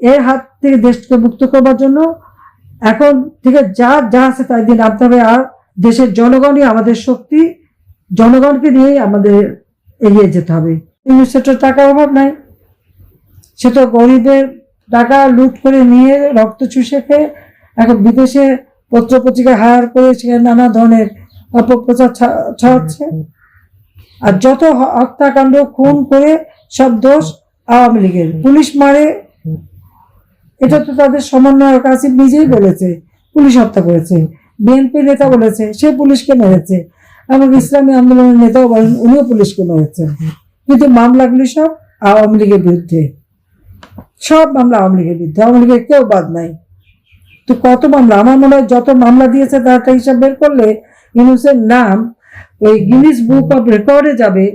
এর হাত থেকে দেশকে মুক্ত করবার জন্য এখন থেকে যা আছে তাই দিয়ে নামতে হবে। আর দেশের জনগণই আমাদের শক্তি, জনগণকে নিয়েই আমাদের এগিয়ে যেতে হবে। সেটার টাকার অভাব নাই, সে তো গরিবের টাকা লুট করে নিয়ে রক্ত চুষে খেয়ে এখন বিদেশে পত্র পত্রিকা হায়ার করে সেখানে নানা ধরনের অপপ্রচার ছড়াচ্ছে। আর যত হত্যাকাণ্ড খুন করে সব দোষ আওয়ামী লীগের। পুলিশ মারে, এটা তো তাদের সমন্বয়ক আসিফ নিজেই বলেছে পুলিশ হত্যা করেছে। বিএনপি নেতা বলেছে সে পুলিশকে মেরেছে, এমনকি ইসলামী আন্দোলনের নেতাও বলেন উনিও পুলিশকে মেরেছে। কিন্তু মামলাগুলি সব আওয়ামী লীগের বিরুদ্ধে, সব মামলা আওয়ামী লীগের বিরুদ্ধে, আওয়ামী লীগের কেউ বাদ নাই। তো কত মামলা, আমার মনে হয় যত মামলা দিয়েছে তার একটা হিসাব বের করলে ইউনূসের নাম ওই গিনিস বুক অফ রেকর্ডে যাবে,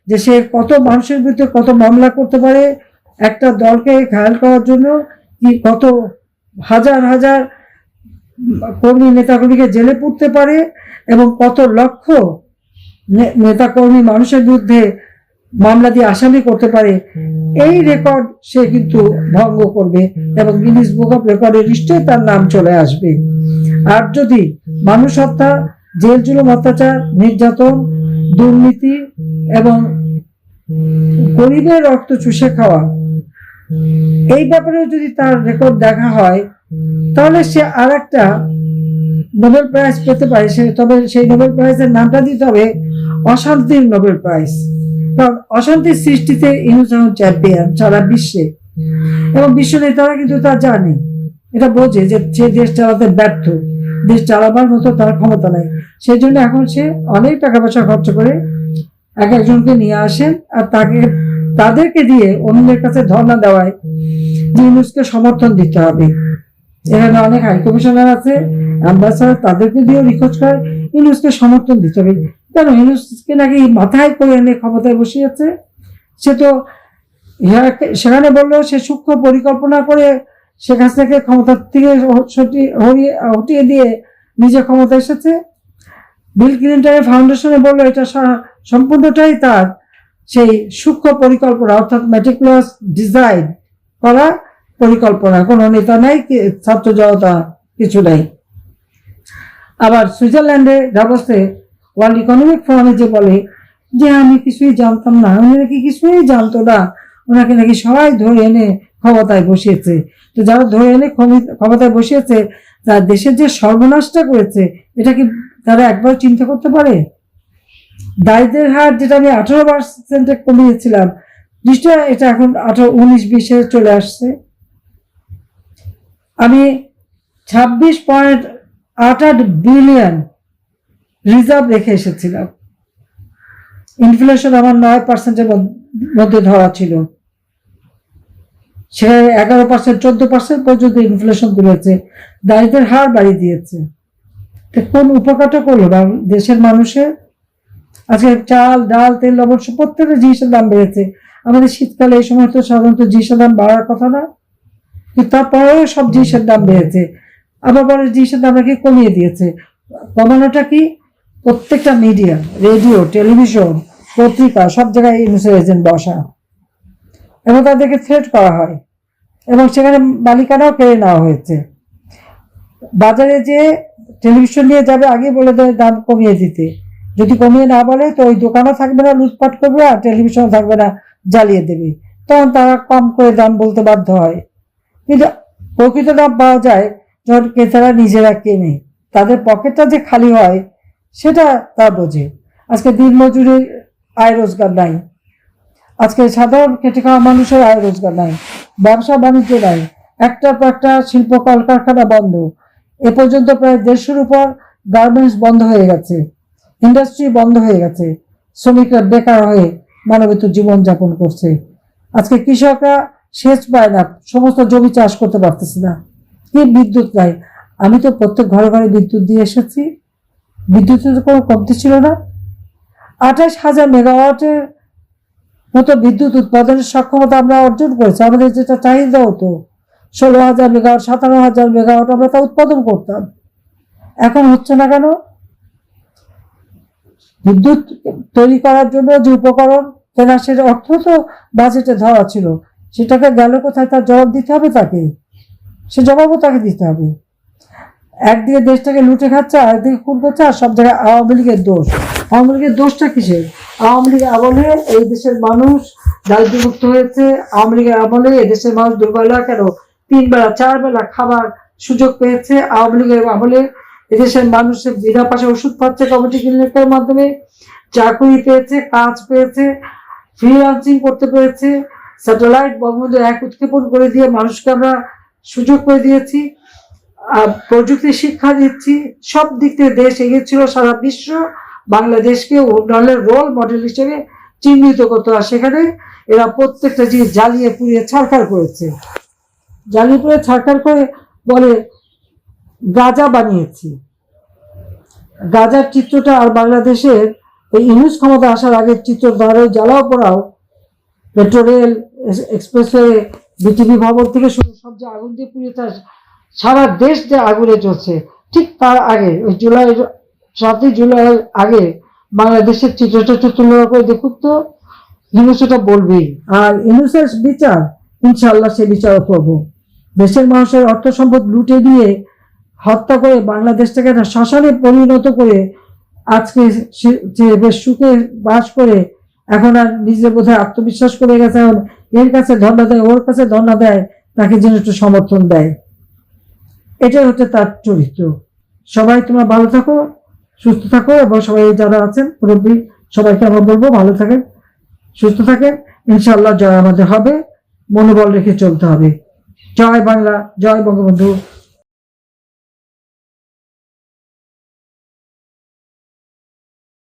যে সে কত মানুষের বিরুদ্ধে কত মামলা করতে পারে, একটা দলকে ঘায়াল করার জন্য কি কত হাজার হাজার কর্মী নেতাকর্মীকে জেলে পুরতে পারে, এবং কত লক্ষ নেতাকর্মী মানুষের বিরুদ্ধে মামলা দিয়ে আসামি করতে পারে। এই রেকর্ড সে কিন্তু ভঙ্গ করবে এবং গিনিস বুক অফ রেকর্ডে নিশ্চয়ই তার নাম চলে আসবে। আর যদি মানুষ হত্যা, জেল জুলুম, অত্যাচার, নির্যাতন, দুর্নীতি এবং গরিবের রক্ত চুষে খাওয়া, এই ব্যাপারে যদি তার রেকর্ড দেখা হয় তাহলে সে আর একটা নোবেল প্রাইজ পেতে পারে। তবে সেই নোবেল প্রাইজের নামটা দিতে হবে অশান্তির নোবেল প্রাইজ, কারণ অশান্তির সৃষ্টিতে ইউনূস চ্যাম্পিয়ন সারা বিশ্বে, এবং বিশ্ব নেতারা কিন্তু তা জানে, এটা বোঝে যে সে দেশ চালাতে ব্যর্থ, দেশ চালাবার মতো তার ক্ষমতা নাই। সেই জন্য এখন সে অনেক টাকা পয়সা খরচ করে একজনকে নিয়ে আসেন আর তাদেরকে দিয়ে অন্যদের কাছে ধর্ণা দেওয়ায় যে ইউনূসকে সমর্থন দিতে হবে। এখানে অনেক হাই কমিশনার আছে, অ্যাম্বাসাডার, তাদেরকে দিয়েও রিকোয়েস্ট করে ইউনূসকে সমর্থন দিতে হবে। কেন? ইউনূসকে নাকি মাথায় করে এনে ক্ষমতায় বসিয়েছে। সে তো সেখানে বললেও সে সূক্ষ্ম পরিকল্পনা করে সেখান থেকে ক্ষমতার থেকে হটিয়ে দিয়ে নিজে ক্ষমতা এসেছে। বিল ক্লিন্টনের ফাউন্ডেশনে বললো এটা সম্পূর্ণটাই তার সেই সূক্ষ্ম পরিকল্পনা, অর্থাৎ ম্যাটিকুলাস ডিজাইন করা পরিকল্পনা। কোনো নেতা নাই, ছাত্র জনতা কিছু নাই। আবার সুইজারল্যান্ডে ডাভোসে ওয়ার্ল্ড ইকোনমিক ফোরামে যে বলে যে আমি কিছুই জানতাম না, উনি নাকি কিছুই জানতো না, ওনাকে নাকি সবাই ধরে এনে ক্ষমতায় বসিয়েছে। তো যারা ধরে এনে ক্ষমতায় বসিয়েছে তার দেশের যে সর্বনাশটা করেছে, এটা কি তারা একবার চিন্তা করতে পারে? দারিদ্রের হার যেটা আমি 18% কমিয়েছিলাম, নিশ্চয় এটা এখন 19-20-এ চলে আসছে। আমি 26.88 বিলিয়ন রিজার্ভ রেখে এসেছিলাম। ইনফ্লেশন আমার 9%-এর মধ্যে ধরা ছিল, সে 11%, 14% পর্যন্ত ইনফ্লেশন তুলেছে, দারিদ্রের হার বাড়িয়ে দিয়েছে। কোন উপকারটা করলো দেশের মানুষের? আজকে চাল, ডাল, তেল, লবণ প্রত্যেকটা জিনিসের দাম বেড়েছে। আমাদের শীতকালে এই সময় তো সাধারণত জিনিসের দাম বাড়ার কথা না, কিন্তু তারপরেও সব জিনিসের দাম বেড়েছে। আবার পরে জিনিসের দাম নাকি কমিয়ে দিয়েছে। কমানোটা কি? প্রত্যেকটা মিডিয়া, রেডিও, টেলিভিশন, পত্রিকা, সব জায়গায় ইউনূসের এজেন্ট বসা, এবং তাদেরকে থ্রেট করা হয়, এবং সেখানে মালিকানাও কেড়ে নেওয়া হয়েছে। বাজারে যে টেলিভিশন নিয়ে যাবে আগে বলে দেয় দাম কমিয়ে দিতে, যদি কমিয়ে না বলে তো ওই দোকানও থাকবে না, লুটপাট করবে, আর টেলিভিশনও থাকবে না, জ্বালিয়ে দেবে। তখন তারা কম করে দাম বলতে বাধ্য হয়। কিন্তু প্রকৃত দাম পাওয়া যায় যখন ক্রেতারা নিজেরা কেনে, তাদের পকেটটা যে খালি হয় সেটা তারা বোঝে। আজকে দিনমজুরের আয় রোজগার নাই, আজকে সাধারণ খেটে খাওয়া মানুষের আয় রোজগার নাই, ব্যবসা বাণিজ্য নাই, একটার পর একটা শিল্প কলকারখানা বন্ধ। এ পর্যন্ত প্রায় 150-এর উপর গার্মেন্টস বন্ধ হয়ে গেছে, ইন্ডাস্ট্রি বন্ধ হয়ে গেছে, শ্রমিকরা বেকার হয়ে মানবেতর জীবনযাপন করছে। আজকে কৃষকরা সেচ পায় না, সমস্ত জমি চাষ করতে পারতেছে না, কি বিদ্যুৎ নাই। আমি তো প্রত্যেক ঘরে ঘরে বিদ্যুৎ দিয়ে এসেছি, বিদ্যুতের কোনো কমতি ছিল না। 28,000 মেগাওয়াটের মতো বিদ্যুৎ উৎপাদনের সক্ষমতা আমরা অর্জন করেছি। আমাদের যেটা চাহিদা হতো 16,000 মেগাওয়াট, 17,000 মেগাওয়াট, আমরা তা উৎপাদন করতাম। এখন হচ্ছে না কেন? বিদ্যুৎ তৈরি করার জন্য যে উপকরণ কেনা, সেটা অর্থ তো বাজেটে ধরা ছিল, সে টাকা গেল কোথায় তার জবাব দিতে হবে তাকে, সে জবাবও তাকে দিতে হবে। একদিকে দেশটাকে লুটে খাচ্ছে, আরেকদিকে খুন করছে, আর সব জায়গায় আওয়ামী লীগের দোষ। আওয়ামী লীগের দোষটা কিসের? আওয়ামী লীগের আমলে এই দেশের মানুষ দারিদ্র্যমুক্ত হয়েছে। আওয়ামী লীগের আমলে এই দেশের মানুষ দুবেলা কেন 3 বেলা 4 বেলা খাবার সুযোগ পেয়েছে। আওয়ামী লীগের আমলে এদেশের মানুষের বিনা পাশে ওষুধ পাচ্ছে কমিটি ক্লিনিকের মাধ্যমে, চাকরি পেয়েছে, কাজ পেয়েছে, ফ্রিল্যান্সিং করতে পেরেছে। স্যাটেলাইট বঙ্গবন্ধু 1 উৎক্ষেপণ করে দিয়ে মানুষকে আমরা সুযোগ করে দিয়েছি, প্রযুক্তি শিক্ষা দিচ্ছি। সব দিক থেকে দেশ এগিয়ে ছিল। সারা বিশ্ব বাংলাদেশকে উন্নয়নের রোল মডেল হিসেবে চিহ্নিত করতে হয়। সেখানে এরা প্রত্যেকটা জিনিস জ্বালিয়ে পুড়িয়ে ছারখার করেছে। জ্বালিয়ে পুড়িয়ে ছারখার করে বলে গাঁজা বানিয়েছি। গাঁজার চিত্রটা আর বাংলাদেশের এই ইউনুস ক্ষমতা আসার আগের চিত্র দ্বারা জ্বালাও পোড়াও, মেট্রো রেল, এক্সপ্রেসওয়ে, বিটিভি ভবন থেকে শুরু সব যে আগুন দিয়ে পুড়িয়ে সারা দেশ যে আগুনে চলছে, ঠিক তার আগে ওই 7ই জুলাই আগে বাংলাদেশের চিত্রটা তুলনা করে দেখুন তো, ইউনুসটা বলবেই। আর ইউনুসের বিচার ইনশাআল্লাহ সে বিচার করব। দেশের মানুষের অর্থ সম্পদ লুটে দিয়ে হত্যা করে বাংলাদেশটাকে একটা শ্মশানে পরিণত করে আজকে যে বেশ সুখে বাস করে এখন আর নিজে বোধহয় আত্মবিশ্বাস করে গেছে, এখন এর কাছে ধর্ণা দেয়, ওর কাছে ধর্ণা দেয়, তাকে যেন একটু সমর্থন দেয়। এটাই হচ্ছে তার চরিত্র। সবাই তোমরা ভালো থাকো, সুস্থ থাকো, এবং সবাই যারা আছেন মুরব্বী সবাইকে আমরা বলবো ভালো থাকেন, সুস্থ থাকেন। ইনশাআল্লাহ জয় আমাদের হবে, মনোবল রেখে চলতে হবে। জয় বাংলা, জয় বঙ্গবন্ধু।